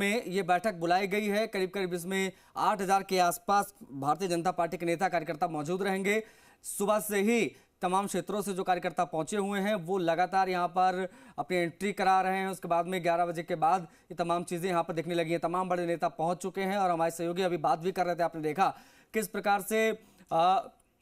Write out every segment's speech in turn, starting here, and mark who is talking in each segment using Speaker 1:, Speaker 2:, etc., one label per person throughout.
Speaker 1: में ये बैठक बुलाई गई है। करीब करीब इसमें 8000 के आसपास भारतीय जनता पार्टी के नेता कार्यकर्ता मौजूद रहेंगे। सुबह से ही तमाम क्षेत्रों से जो कार्यकर्ता पहुंचे हुए हैं वो लगातार यहां पर अपनी एंट्री करा रहे हैं। उसके बाद में 11 बजे के बाद ये तमाम चीजें यहां पर दिखने लगी हैं। तमाम बड़े नेता पहुंच चुके हैं और हमारे सहयोगी अभी बात भी कर रहे थे। आपने देखा किस प्रकार से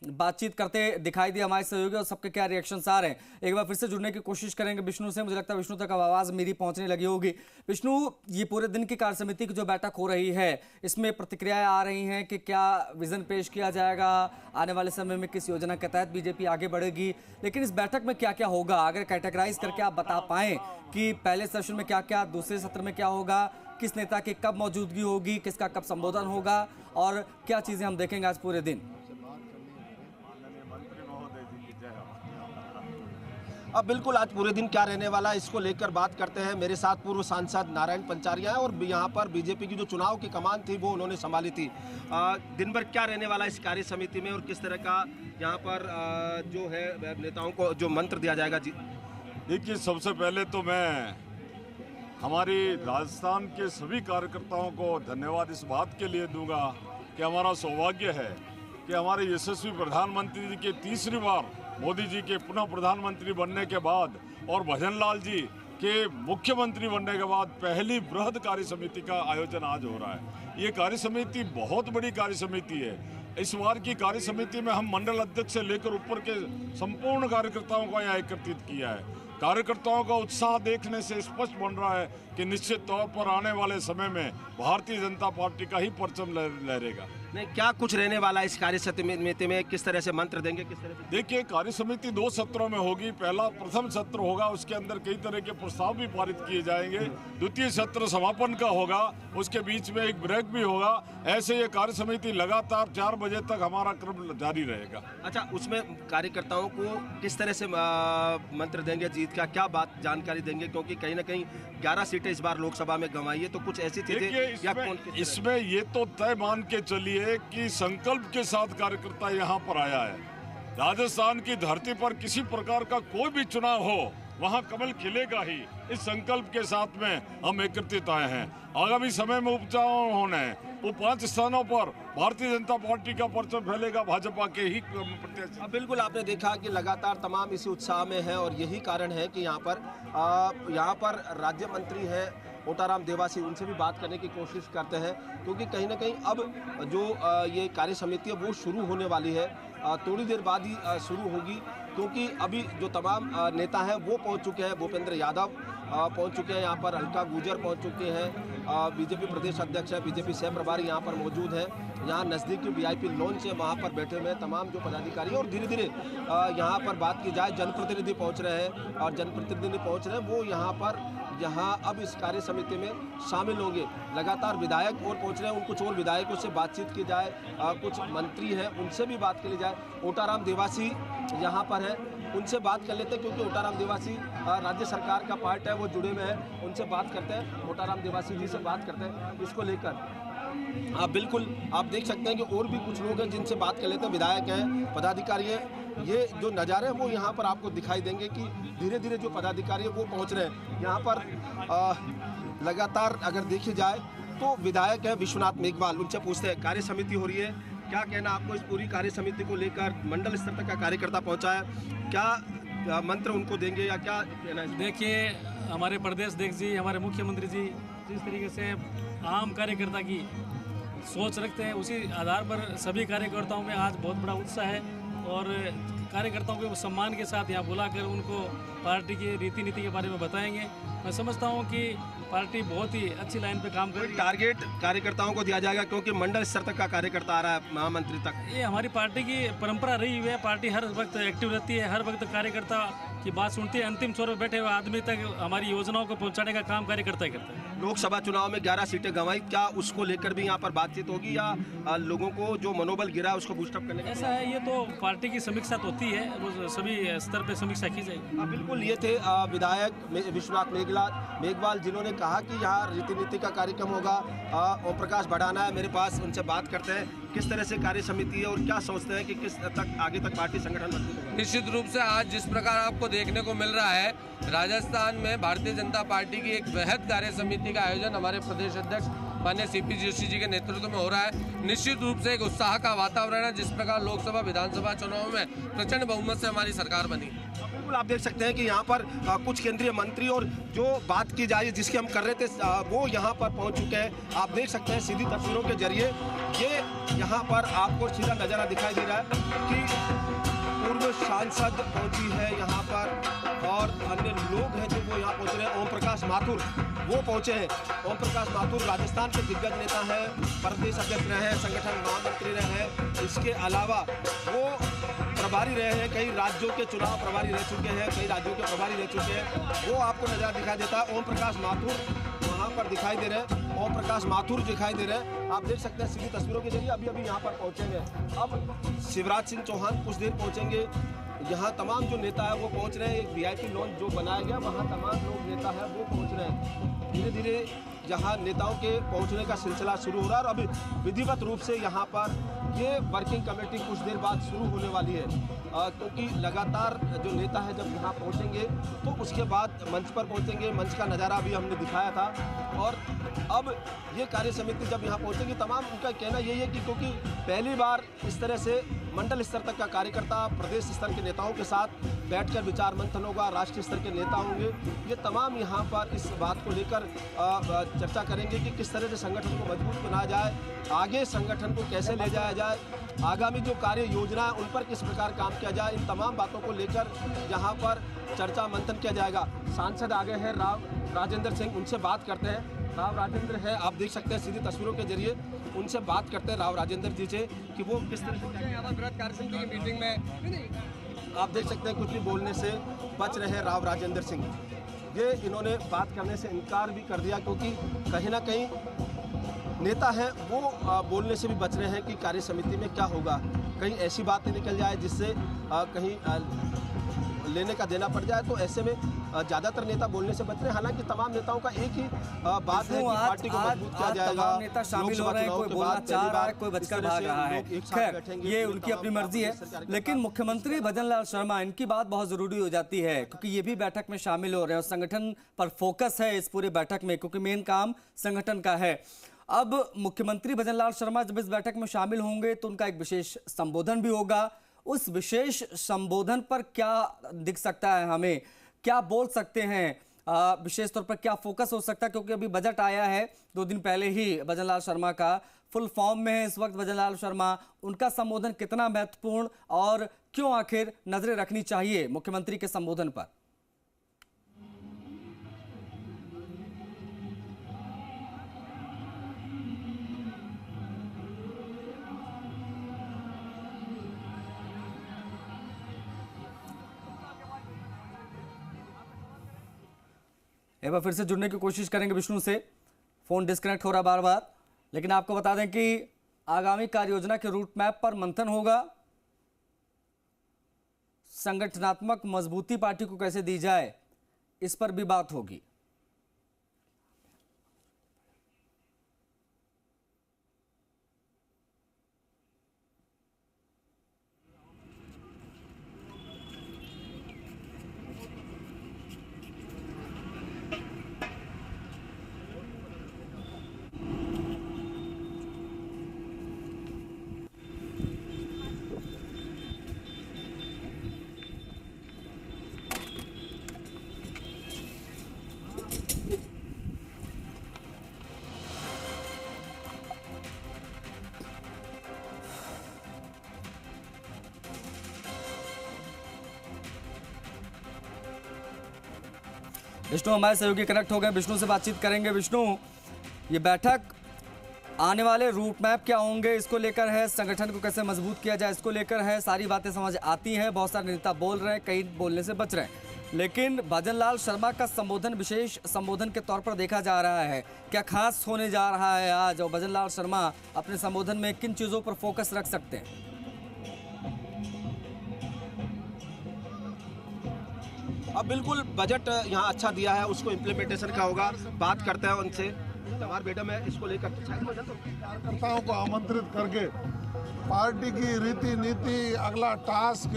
Speaker 1: बातचीत करते दिखाई दिए हमारे सहयोगी और सबके क्या रिएक्शंस आ रहे हैं। एक बार फिर से जुड़ने की कोशिश करेंगे विष्णु से। मुझे लगता है विष्णु तक अब आवाज मेरी पहुंचने लगी होगी। विष्णु, ये पूरे दिन की कार्य समिति की जो बैठक हो रही है इसमें प्रतिक्रियाएं आ रही हैं कि क्या विजन पेश किया जाएगा, आने वाले समय में किस योजना के तहत बीजेपी आगे बढ़ेगी, लेकिन इस बैठक में क्या क्या होगा अगर कैटेगराइज करके आप बता पाएं कि पहले सेशन में क्या क्या, दूसरे सत्र में क्या होगा, किस नेता की कब मौजूदगी होगी, किसका कब संबोधन होगा और क्या चीजें हम देखेंगे आज पूरे दिन।
Speaker 2: अब बिल्कुल आज पूरे दिन क्या रहने वाला है इसको लेकर बात करते हैं। मेरे साथ पूर्व सांसद नारायण पंचारिया है और यहाँ पर बीजेपी की जो चुनाव की कमान थी वो उन्होंने संभाली थी। दिन भर क्या रहने वाला है इस कार्य समिति में और किस तरह का यहाँ पर जो है नेताओं को जो मंत्र दिया जाएगा। जी
Speaker 3: देखिए, सबसे पहले तो मैं हमारी राजस्थान के सभी कार्यकर्ताओं को धन्यवाद इस बात के लिए दूंगा कि हमारा सौभाग्य है कि हमारे यशस्वी प्रधानमंत्री जी के तीसरी बार मोदी जी के पुनः प्रधानमंत्री बनने के बाद और भजनलाल जी के मुख्यमंत्री बनने के बाद पहली बृहद कार्य समिति का आयोजन आज हो रहा है। ये कार्य समिति बहुत बड़ी कार्य समिति है। इस बार की कार्य समिति में हम मंडल अध्यक्ष से लेकर ऊपर के संपूर्ण कार्यकर्ताओं को यहाँ एकत्रित किया है। कार्यकर्ताओं का उत्साह देखने से स्पष्ट बन रहा है कि निश्चित तौर पर आने वाले समय में भारतीय जनता पार्टी का ही परचम लहरेगा।
Speaker 2: नहीं, क्या कुछ रहने वाला है इस कार्य समिति में, किस तरह से मंत्र देंगे, किस तरह से?
Speaker 3: देखिए, कार्य समिति 2 सत्रों में होगी। प्रथम सत्र होगा, उसके अंदर कई तरह के प्रस्ताव भी पारित किए जाएंगे। द्वितीय सत्र समापन का होगा, उसके बीच में एक ब्रेक भी होगा। ऐसे ये कार्य समिति लगातार 4 बजे तक हमारा क्रम जारी रहेगा।
Speaker 2: अच्छा, उसमें कार्यकर्ताओं को किस तरह से मंत्र देंगे, जीत का क्या बात जानकारी देंगे, क्योंकि कहीं ना कहीं 11 सीटें इस बार लोकसभा में गंवाई है, तो कुछ ऐसी चीजें
Speaker 3: इसमें ये तो तय मान के चलिए कि संकल्प के साथ कार्यकर्ता यहाँ पर आया है। राजस्थान की धरती पर किसी प्रकार का कोई भी चुनाव हो वहाँ कमल खिलेगा ही, इस संकल्प के साथ में हम एकत्रित आए हैं। आगामी समय में उपचुनाव होने हैं, वो 5 स्थानों पर भारतीय जनता पार्टी का परचम फैलेगा, भाजपा के ही प्रत्याशी।
Speaker 2: अब बिल्कुल आपने देखा कि लगातार तमाम इसी उत्साह में है और यही कारण है कि यहाँ पर राज्य मंत्री है ओटाराम देवासी, उनसे भी बात करने की कोशिश करते हैं, क्योंकि कहीं ना कहीं अब जो ये कार्य समिति है वो शुरू होने वाली है। थोड़ी देर बाद ही शुरू होगी, क्योंकि अभी जो तमाम नेता हैं वो पहुंच चुके हैं। भूपेंद्र यादव पहुंच चुके हैं यहाँ पर, अलका गुर्जर पहुंच चुके हैं, बीजेपी प्रदेश अध्यक्ष है, बीजेपी सह प्रभारी यहाँ पर मौजूद है। यहाँ नज़दीक की VIP लॉन्च है, वहाँ पर बैठे हुए हैं तमाम जो पदाधिकारी। और धीरे धीरे यहाँ पर बात की जाए, जनप्रतिनिधि पहुँच रहे हैं और जनप्रतिनिधि पहुँच रहे हैं वो यहाँ अब इस कार्य समिति में शामिल होंगे। लगातार विधायक और पहुंच रहे हैं, कुछ और विधायकों से बातचीत की जाए, कुछ मंत्री हैं उनसे भी बात कर ली जाए। ओटाराम देवासी यहाँ पर है, उनसे बात कर लेते हैं, क्योंकि ओटाराम देवासी राज्य सरकार का पार्ट है, वो जुड़े हुए हैं, उनसे बात करते हैं। ओटाराम देवासी जी से बात करते हैं इसको लेकर। बिल्कुल आप देख सकते हैं कि और भी कुछ लोग हैं जिनसे बात कर लेते हैं, विधायक हैं, पदाधिकारी हैं। ये जो नज़ारे हैं वो यहाँ पर आपको दिखाई देंगे कि धीरे धीरे जो पदाधिकारी है वो पहुँच रहे हैं यहाँ पर। लगातार अगर देखी जाए तो विधायक है विश्वनाथ मेघवाल, उनसे पूछते हैं कार्य समिति हो रही है, क्या कहना आपको इस पूरी कार्य समिति को लेकर? मंडल स्तर तक का कार्यकर्ता पहुँचा है, क्या मंत्र उनको देंगे या क्या कहना है?
Speaker 4: देखिए, हमारे प्रदेश अध्यक्ष जी, हमारे मुख्यमंत्री जी जिस तरीके से आम कार्यकर्ता की सोच रखते हैं, उसी आधार पर सभी कार्यकर्ताओं में आज बहुत बड़ा उत्साह है और कार्यकर्ताओं को सम्मान के साथ यहाँ बुलाकर उनको पार्टी की रीति नीति के बारे में बताएंगे। मैं समझता हूँ कि पार्टी बहुत ही अच्छी लाइन पे काम करेगी।
Speaker 2: टारगेट कार्यकर्ताओं को दिया जाएगा, क्योंकि मंडल स्तर तक का कार्यकर्ता आ रहा है महामंत्री तक।
Speaker 4: ये हमारी पार्टी की परंपरा रही हुई है, पार्टी हर वक्त एक्टिव रहती है, हर वक्त कार्यकर्ता की बात सुनती है। अंतिम छोर पर बैठे हुए आदमी तक हमारी योजनाओं को पहुंचाने का काम कार्यकर्ता ही करता है।
Speaker 2: लोकसभा चुनाव में 11 सीटें गंवाई, क्या उसको लेकर भी यहाँ पर बातचीत होगी या लोगों को जो मनोबल गिरा है उसको बूस्टअप करने का?
Speaker 4: ऐसा है, ये तो पार्टी की समीक्षा होती है, वो सभी स्तर पे समीक्षा की जाएगी।
Speaker 2: बिल्कुल, ये थे विधायक विश्वनाथ मेघवाल, जिन्होंने कहा कि यहाँ रीति नीति का कार्यक्रम होगा। ओम प्रकाश भड़ाना है मेरे पास, उनसे बात करते हैं किस तरह से कार्य समिति है और क्या सोचते हैं कि किस तक आगे तक पार्टी संगठन मजबूत होगा।
Speaker 5: निश्चित रूप से आज जिस प्रकार आपको देखने को मिल रहा है राजस्थान में भारतीय जनता पार्टी की एक वृहद कार्य समिति का आयोजन हमारे प्रदेश अध्यक्ष माननीय सीपी जोशी जी के नेतृत्व में हो रहा है। निश्चित रूप से एक उत्साह का वातावरण है। जिस प्रकार लोकसभा विधानसभा चुनाव में प्रचंड बहुमत से हमारी सरकार बनी।
Speaker 2: बिल्कुल आप देख सकते हैं कि यहाँ पर कुछ केंद्रीय मंत्री और जो बात की जाए जिसकी हम कर रहे थे वो यहाँ पर पहुँच चुके हैं। आप देख सकते हैं सीधी तस्वीरों के जरिए ये यहाँ पर आपको सीधा नज़ारा दिखाई दे रहा है कि पूर्व सांसद पहुंची है यहाँ पर और अन्य लोग हैं जो वो यहाँ पहुंच रहे हैं। ओम प्रकाश माथुर वो पहुंचे हैं। ओम प्रकाश माथुर राजस्थान के दिग्गज नेता हैं, प्रदेश अध्यक्ष रहे हैं, संगठन महामंत्री रहे हैं। इसके अलावा वो प्रभारी रहे हैं, कई राज्यों के चुनाव प्रभारी रह चुके हैं, कई राज्यों के प्रभारी रह चुके हैं। वो आपको नज़ारा दिखाई देता है। ओम प्रकाश माथुर वहाँ पर दिखाई दे रहे हैं। ओम प्रकाश माथुर दिखाई दे रहे हैं। आप देख सकते हैं सीधी तस्वीरों के जरिए अभी यहाँ पर पहुँचेंगे। अब शिवराज सिंह चौहान कुछ देर पहुँचेंगे। यहाँ तमाम जो नेता है वो पहुँच रहे हैं। एक VIP लॉन्च जो बनाया गया वहाँ तमाम लोग नेता है वो पहुँच रहे हैं। धीरे धीरे यहाँ नेताओं के पहुँचने का सिलसिला शुरू हो रहा है और अभी विधिवत रूप से यहाँ पर ये वर्किंग कमेटी कुछ देर बाद शुरू होने वाली है, क्योंकि लगातार जो नेता है जब यहाँ पहुँचेंगे तो उसके बाद मंच पर पहुँचेंगे। मंच का नज़ारा अभी हमने दिखाया था और अब ये कार्य समिति जब यहाँ पहुँचेगी तमाम उनका कहना यही है कि क्योंकि पहली बार इस तरह से मंडल स्तर तक का कार्यकर्ता प्रदेश स्तर के नेताओं के साथ बैठकर विचार मंथन होगा, राष्ट्रीय स्तर के नेता होंगे, ये तमाम यहाँ पर इस बात को लेकर चर्चा करेंगे कि किस तरह से संगठन को मजबूत बनाया जाए, आगे संगठन को कैसे ले जाया जाए, आगामी जो कार्य योजना है उन पर किस प्रकार काम किया जाए। इन तमाम बातों को लेकर यहाँ पर चर्चा मंथन किया जाएगा। सांसद आगे हैं राव राजेंद्र सिंह, उनसे बात करते हैं। राव राजेंद्र है, आप देख सकते हैं सीधी तस्वीरों के जरिए उनसे बात करते हैं राव राजेंद्र जी से कि वो किस तरह से यहाँ पर बृहद कार्य समिति की मीटिंग में आप देख सकते हैं कुछ भी बोलने से बच रहे हैं राव राजेंद्र सिंह। ये इन्होंने बात करने से इनकार भी कर दिया क्योंकि कहीं ना कहीं नेता हैं वो बोलने से भी बच रहे हैं कि कार्य समिति में क्या होगा, कहीं ऐसी बातें निकल जाए जिससे कहीं लेने का देना पड़ जाए। तो ऐसे में ज्यादातर नेता बोलने से बच रहे हैं। हालांकि तमाम नेताओं का एक ही बात है कि पार्टी को मजबूत किया जाएगा।
Speaker 1: तमाम नेता शामिल हो रहे हैं, कोई बोलना चाह रहा है, कोई बचकर भाग रहा है। खैर ये उनकी अपनी मर्जी है, लेकिन मुख्यमंत्री भजनलाल शर्मा इनकी बात बहुत जरूरी हो जाती है क्योंकि ये भी बैठक में शामिल हो रहे हैं और संगठन पर फोकस है इस पूरी बैठक में क्योंकि मेन काम संगठन का है। अब मुख्यमंत्री भजनलाल शर्मा जब इस बैठक में शामिल होंगे तो उनका एक विशेष संबोधन भी होगा। उस विशेष संबोधन पर क्या दिख सकता है, हमें क्या बोल सकते हैं, विशेष तौर पर क्या फोकस हो सकता है, क्योंकि अभी बजट आया है 2 दिन पहले ही भजनलाल शर्मा का, फुल फॉर्म में है इस वक्त भजनलाल शर्मा। उनका संबोधन कितना महत्वपूर्ण और क्यों आखिर नजरें रखनी चाहिए मुख्यमंत्री के संबोधन पर? एक बार फिर से जुड़ने की कोशिश करेंगे विष्णु से, फोन डिस्कनेक्ट हो रहा बार बार। लेकिन आपको बता दें कि आगामी कार्य योजना के रूट मैप पर मंथन होगा। संगठनात्मक मजबूती पार्टी को कैसे दी जाए इस पर भी बात होगी। विष्णु हमारे सहयोगी कनेक्ट हो गए, विष्णु से बातचीत करेंगे। विष्णु, ये बैठक आने वाले रूट मैप क्या होंगे इसको लेकर है, संगठन को कैसे मजबूत किया जाए इसको लेकर है, सारी बातें समझ आती हैं। बहुत सारे नेता बोल रहे हैं, कई बोलने से बच रहे हैं, लेकिन भजनलाल शर्मा का संबोधन विशेष संबोधन के तौर पर देखा जा रहा है। क्या खास होने जा रहा है आज और भजनलाल शर्मा अपने संबोधन में किन चीजों पर फोकस रख सकते हैं?
Speaker 2: अब बिल्कुल बजट यहाँ अच्छा दिया है, उसको इम्प्लीमेंटेशन का होगा। बात करते हैं उनसे। हमारे बेटा में इसको लेकर
Speaker 6: कार्यकर्ताओं को आमंत्रित करके पार्टी की रीति नीति, अगला टास्क